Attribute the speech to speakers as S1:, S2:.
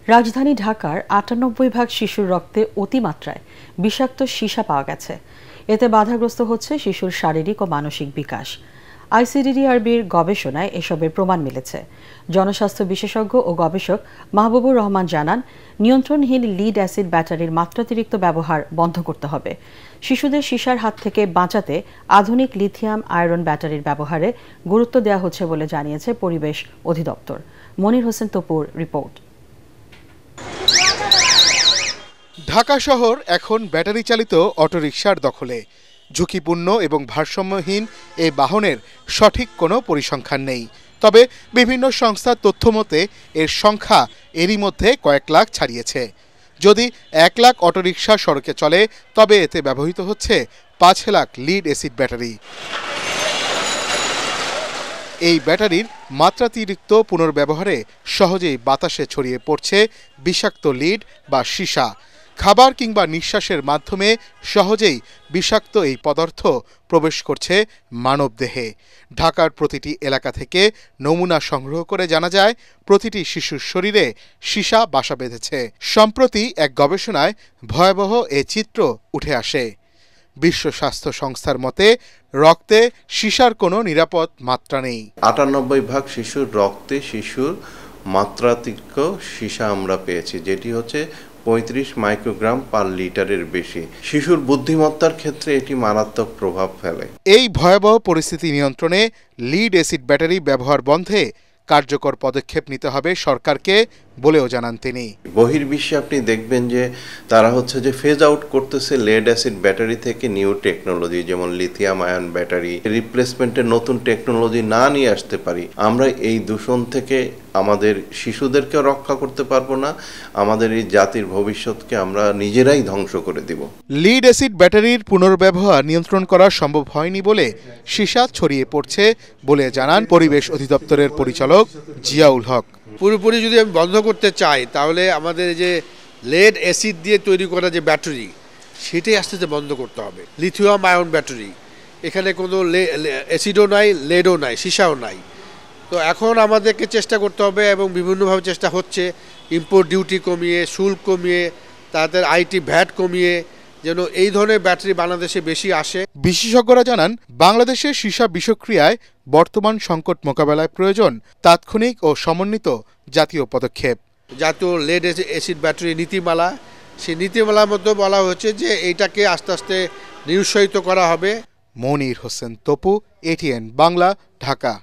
S1: রাজধানী ঢাকার ৯৮% শিশুর রক্তে অতিমাত্রায় বিষাক্ত সীসা পাওয়া গেছে। এতে বাধাগ্রস্ত হচ্ছে শিশুর শারীরিক ও মানসিক বিকাশ। আইসিডিডিআরবির গবেষণায় এসবের প্রমাণ মিলেছে। জনস্বাস্থ্য বিশেষজ্ঞ ও গবেষক মাহবুবুর রহমান জানান, নিয়ন্ত্রণহীন লিড অ্যাসিড ব্যাটারির মাত্রাতিরিক্ত ব্যবহার বন্ধ করতে হবে। শিশুদের সীসার হাত থেকে বাঁচাতে আধুনিক লিথিয়াম আয়রন ব্যাটারির ব্যবহারে গুরুত্ব দেওয়া হচ্ছে বলে জানিয়েছে পরিবেশ অধিদপ্তর। মনির হোসেন তপুর রিপোর্ট।
S2: ঢাকা শহর এখন ব্যাটারি চালিত অটোরিকশার দখলে। ঝুঁকিপূর্ণ এবং ভারসাম্যহীন এই বাহনের সঠিক কোনো পরিসংখ্যান নেই। তবে বিভিন্ন সংস্থার তথ্য মতে এর সংখ্যা এরই মধ্যে কয়েক লাখ ছাড়িয়েছে। যদি ১ লাখ অটোরিকশা সড়কে চলে তবে এতে ব্যবহৃত হচ্ছে ৫ লাখ লিড অ্যাসিড ব্যাটারি। এই ব্যাটারির মাত্রাতিরিক্ত পুনর্ব্যবহারে সহজেই বাতাসে ছড়িয়ে পড়ছে বিষাক্ত লিড বা সীসা। খাবার কিংবা নিঃশ্বাসের মাধ্যমে সহজেই বিষাক্ত এই পদার্থ প্রবেশ করছে মানবদেহে। ঢাকার প্রতিটি এলাকা থেকে নমুনা সংগ্রহ করে জানা যায়, প্রতিটি শিশুর শরীরে সীসা বাসা বেঁধেছে। সম্প্রতি এক গবেষণায় ভয়াবহ এ চিত্র উঠে আসে। বিশ্ব স্বাস্থ্য সংস্থার মতে রক্তে সীসার কোনো নিরাপদ মাত্রা নেই।
S3: ৯৮% শিশুর রক্তে শিশুর মাত্রাতিরিক্ত সীসা আমরা পেয়েছি, যেটি হচ্ছে ৩৫ মাইক্রোগ্রাম পার লিটারের বেশি। শিশুর বুদ্ধিমত্তার ক্ষেত্রে এটি মারাত্মক প্রভাব ফেলে।
S2: এই ভয়াবহ পরিস্থিতি নিয়ন্ত্রণে লিড অ্যাসিড ব্যাটারি ব্যবহার বন্ধে কার্যকর পদক্ষেপ নিতে হবে সরকারকে বলেও জানান তিনি।
S3: বহির্বিশ্বে আপনি দেখবেন যে তারা হচ্ছে যে ফেজ আউট করতেছে লেড অ্যাসিড ব্যাটারি থেকে নিউ টেকনোলজি, যেমন লিথিয়াম আয়ন ব্যাটারি রিপ্লেসমেন্টের নতুন টেকনোলজি না নিয়ে আসতে পারি, আমরা এই দূষণ থেকে আমাদের শিশুদেরকেও রক্ষা করতে পারবো না, আমাদের এই জাতির ভবিষ্যৎকে আমরা নিজেরাই ধ্বংস করে দিব।
S2: লিড অ্যাসিড ব্যাটারির পুনর্ব্যবহার নিয়ন্ত্রণ করা সম্ভব হয়নি বলে সীসা ছড়িয়ে পড়ছে বলে জানান পরিবেশ অধিদপ্তরের পরিচালক জিয়াউল হক।
S4: পুরোপুরি যদি আমি বন্ধ করতে চাই তাহলে আমাদের যে লেড অ্যাসিড দিয়ে তৈরি করা যে ব্যাটারি, সেটাই আস্তে আস্তে বন্ধ করতে হবে। লিথিয়াম আয়ন ব্যাটারি, এখানে কোনো অ্যাসিডও নাই, লেডও নাই, সীসাও নাই। তো এখন আমাদেরকে চেষ্টা করতে হবে এবং বিভিন্নভাবে চেষ্টা হচ্ছে, ইম্পোর্ট ডিউটি কমিয়ে, শুল্ক কমিয়ে, তাদের আইটি ভ্যাট কমিয়ে যেন এই ধরনের ব্যাটারি বাংলাদেশে বেশি আসে।
S2: বিশেষজ্ঞরা জানান, বাংলাদেশের সীসা বিষক্রিয়ায় বর্তমান সংকট মোকাবেলায় প্রয়োজন তাৎক্ষণিক ও সমন্বিত জাতীয় পদক্ষেপ।
S4: জাতীয় লেড অ্যাসিড ব্যাটারি নীতিমালা, সেই নীতিমালার মধ্যে বলা হচ্ছে যে এইটাকে আস্তে আস্তে নিরুৎসাহিত করা হবে।
S2: মনির হোসেন তপু, এটিএন বাংলা, ঢাকা।